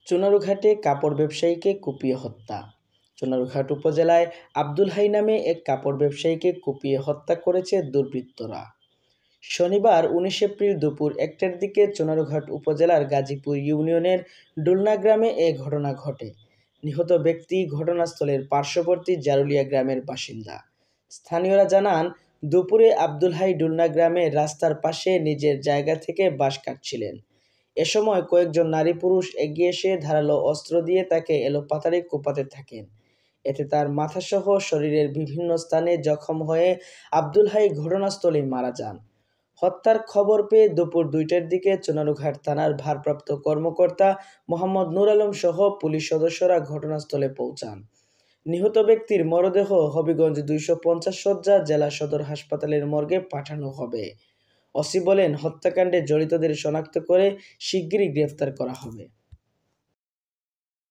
চুনারুঘাটে কাপড় ব্যবসায়ীকে কুপিয়ে হত্যা। চুনারুঘাট উপজেলায় আব্দুল হাই নামে এক কাপড় ব্যবসায়ীকে কুপিয়ে হত্যা করেছে দুর্বৃত্তরা। শনিবার 19 এপ্রিল দুপুর 1টার দিকে চুনারুঘাট উপজেলার গাজীপুর ইউনিয়নের ডুলনা গ্রামে এ ঘটনা ঘটে। নিহত ব্যক্তি ঘটনাস্থলের পার্শ্ববর্তী জারুলিয়া গ্রামের বাসিন্দা। স্থানীয়রা জানান, দুপুরে আব্দুল হাই ডুলনা গ্রামে রাস্তার পাশে নিজের জায়গা থেকে বাঁশ কাটছিলেন। এ সময় কয়েকজন নারী পুরুষ এগিয়ে এসে ধারালো অস্ত্র দিয়ে তাকে এলোপাতাড়ি কোপাতে থাকেন। এতে তার মাথাসহ শরীরের বিভিন্ন স্থানে জখম হয়ে আব্দুল হাই ঘটনাস্থলেই মারা যান। হত্যার খবর পেয়ে দুপুর 2টার দিকে চুনারুঘাট থানার ভারপ্রাপ্ত কর্মকর্তা মোহাম্মদ নূর আলম সহ পুলিশ সদস্যরা ঘটনাস্থলে পৌঁছান। নিহত ব্যক্তির মরদেহ হবিগঞ্জ 250 শয্যা জেলা সদর হাসপাতালের মর্গে পাঠানো হবে। ওসি বলেন, হত্যাকাণ্ডে জড়িতদের শনাক্ত করে শিগগিরই গ্রেফতার করা হবে।